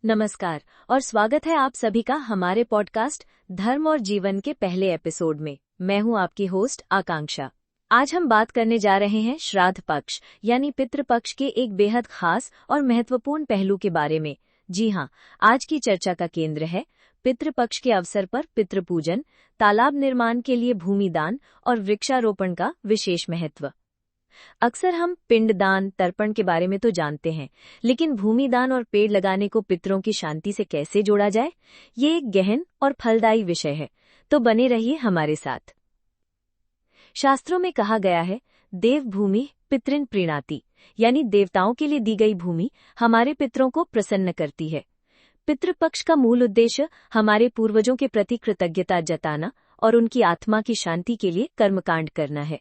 नमस्कार और स्वागत है आप सभी का हमारे पॉडकास्ट धर्म और जीवन के पहले एपिसोड में। मैं हूं आपकी होस्ट आकांक्षा। आज हम बात करने जा रहे हैं श्राद्ध पक्ष यानी पितृपक्ष के एक बेहद खास और महत्वपूर्ण पहलू के बारे में। जी हां, आज की चर्चा का केंद्र है पितृपक्ष के अवसर पर पितृपूजन, तालाब निर्माण के लिए भूमिदान और वृक्षारोपण का विशेष महत्व। अक्सर हम पिंडदान, तर्पण के बारे में तो जानते हैं, लेकिन भूमिदान और पेड़ लगाने को पितरों की शांति से कैसे जोड़ा जाए, ये एक गहन और फलदायी विषय है। तो बने रहिए हमारे साथ। शास्त्रों में कहा गया है, देव भूमि पितृन प्रीणाति, यानी देवताओं के लिए दी गई भूमि हमारे पितरों को प्रसन्न करती है। पितृपक्ष का मूल उद्देश्य हमारे पूर्वजों के प्रति कृतज्ञता जताना और उनकी आत्मा की शांति के लिए कर्मकांड करना है।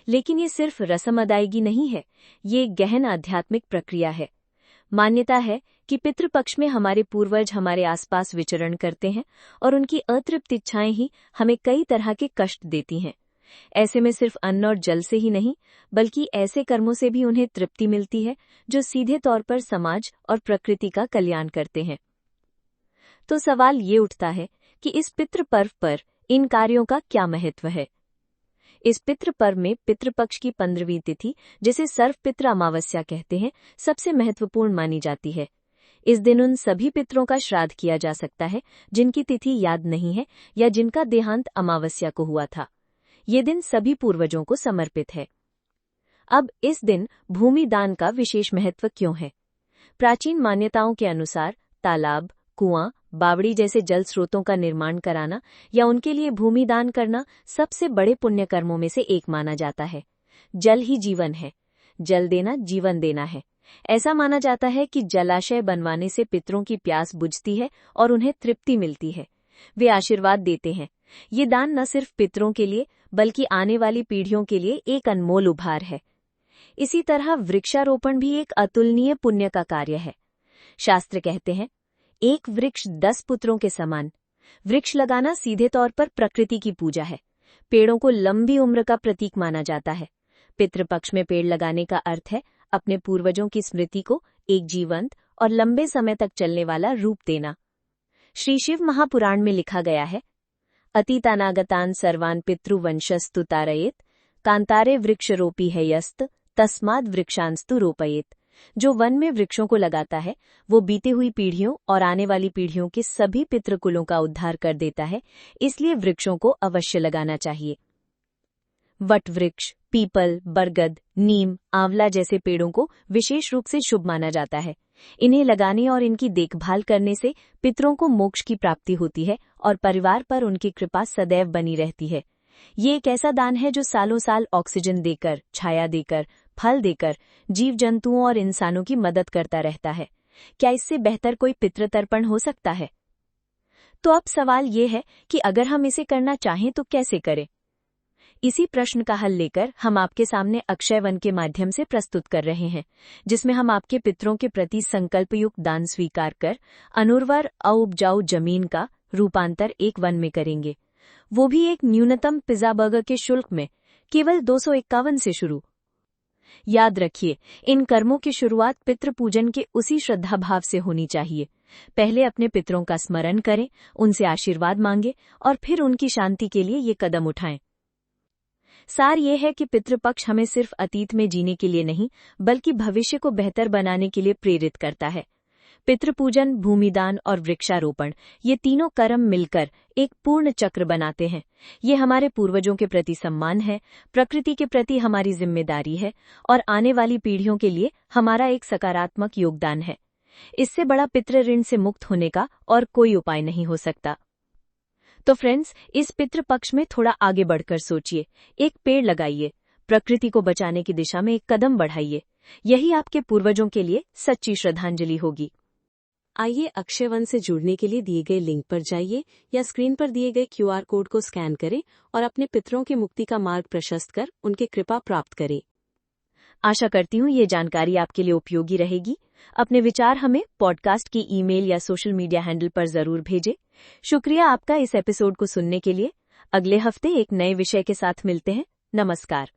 लेकिन ये सिर्फ रस्म अदायगी नहीं है, ये एक गहन आध्यात्मिक प्रक्रिया है। मान्यता है कि पितृपक्ष में हमारे पूर्वज हमारे आसपास विचरण करते हैं और उनकी अतृप्त इच्छाएं ही हमें कई तरह के कष्ट देती हैं। ऐसे में सिर्फ अन्न और जल से ही नहीं, बल्कि ऐसे कर्मों से भी उन्हें तृप्ति मिलती है जो सीधे तौर पर समाज और प्रकृति का कल्याण करते हैं। तो सवाल ये उठता है कि इस पितृ पर्व पर इन कार्यों का क्या महत्व है। इस पितृ पर्व में पितृपक्ष की 15वीं तिथि, जिसे सर्वपितृ अमावस्या कहते हैं, सबसे महत्वपूर्ण मानी जाती है। इस दिन उन सभी पितरों का श्राद्ध किया जा सकता है जिनकी तिथि याद नहीं है या जिनका देहांत अमावस्या को हुआ था। ये दिन सभी पूर्वजों को समर्पित है। अब इस दिन भूमि दान का विशेष महत्व क्यों है? प्राचीन मान्यताओं के अनुसार तालाब, कुआं, बावड़ी जैसे जल स्रोतों का निर्माण कराना या उनके लिए भूमि दान करना सबसे बड़े पुण्य कर्मों में से एक माना जाता है। जल ही जीवन है, जल देना जीवन देना है। ऐसा माना जाता है कि जलाशय बनवाने से पितरों की प्यास बुझती है और उन्हें तृप्ति मिलती है। वे आशीर्वाद देते हैं। ये दान न सिर्फ पितरों के लिए बल्कि आने वाली पीढ़ियों के लिए एक अनमोल उपहार है। इसी तरह वृक्षारोपण भी एक अतुलनीय पुण्य का कार्य है। शास्त्र कहते हैं, एक वृक्ष 10 पुत्रों के समान। वृक्ष लगाना सीधे तौर पर प्रकृति की पूजा है। पेड़ों को लंबी उम्र का प्रतीक माना जाता है। पितृपक्ष में पेड़ लगाने का अर्थ है अपने पूर्वजों की स्मृति को एक जीवंत और लंबे समय तक चलने वाला रूप देना। श्री शिव महापुराण में लिखा गया है, अतीतानागतान सर्वान पितृवंशस्तु तारयेत, कांतारे वृक्षरोपी है यस्त, तस्माद वृक्षांस्तु रोपयेत। जो वन में वृक्षों को लगाता है वो बीती हुई पीढ़ियों और आने वाली पीढ़ियों के सभी पितृकुलों का उद्धार कर देता है, इसलिए वृक्षों को अवश्य लगाना चाहिए। वट वृक्ष, पीपल, बरगद, नीम, आंवला जैसे पेड़ों को विशेष रूप से शुभ माना जाता है। इन्हें लगाने और इनकी देखभाल करने से पितरों को मोक्ष की प्राप्ति होती है और परिवार पर उनकी कृपा सदैव बनी रहती है। ये एक ऐसा दान है जो सालों साल ऑक्सीजन देकर, छाया देकर, फल देकर जीव जंतुओं और इंसानों की मदद करता रहता है। क्या इससे बेहतर कोई पितृतर्पण हो सकता है? तो अब सवाल ये है कि अगर हम इसे करना चाहें तो कैसे करें? इसी प्रश्न का हल लेकर हम आपके सामने अक्षय वन के माध्यम से प्रस्तुत कर रहे हैं, जिसमें हम आपके पितरों के प्रति संकल्पयुक्त दान स्वीकार कर अनुर्वर अउपजाऊ जमीन का रूपांतर एक वन में करेंगे, वो भी एक न्यूनतम पिज्जा बर्गर के शुल्क में, केवल 251 से शुरू। याद रखिए, इन कर्मों की शुरुआत पितृ पूजन के उसी श्रद्धा भाव से होनी चाहिए। पहले अपने पितरों का स्मरण करें, उनसे आशीर्वाद मांगे और फिर उनकी शांति के लिए ये कदम उठाएं। सार ये है कि पितृपक्ष हमें सिर्फ अतीत में जीने के लिए नहीं बल्कि भविष्य को बेहतर बनाने के लिए प्रेरित करता है। पितृपूजन, भूमिदान और वृक्षारोपण, ये तीनों कर्म मिलकर एक पूर्ण चक्र बनाते हैं। ये हमारे पूर्वजों के प्रति सम्मान है, प्रकृति के प्रति हमारी जिम्मेदारी है और आने वाली पीढ़ियों के लिए हमारा एक सकारात्मक योगदान है। इससे बड़ा पितृ ऋण से मुक्त होने का और कोई उपाय नहीं हो सकता। तो फ्रेंड्स, इस पितृपक्ष में थोड़ा आगे बढ़कर सोचिए, एक पेड़ लगाइए, प्रकृति को बचाने की दिशा में एक कदम बढ़ाइए। यही आपके पूर्वजों के लिए सच्ची श्रद्धांजलि होगी। आइए अक्षय वन से जुड़ने के लिए दिए गए लिंक पर जाइए या स्क्रीन पर दिए गए QR कोड को स्कैन करें और अपने पितरों की मुक्ति का मार्ग प्रशस्त कर उनके कृपा प्राप्त करें। आशा करती हूँ ये जानकारी आपके लिए उपयोगी रहेगी। अपने विचार हमें पॉडकास्ट की ईमेल या सोशल मीडिया हैंडल पर जरूर भेजें। शुक्रिया आपका इस एपिसोड को सुनने के लिए। अगले हफ्ते एक नए विषय के साथ मिलते हैं। नमस्कार।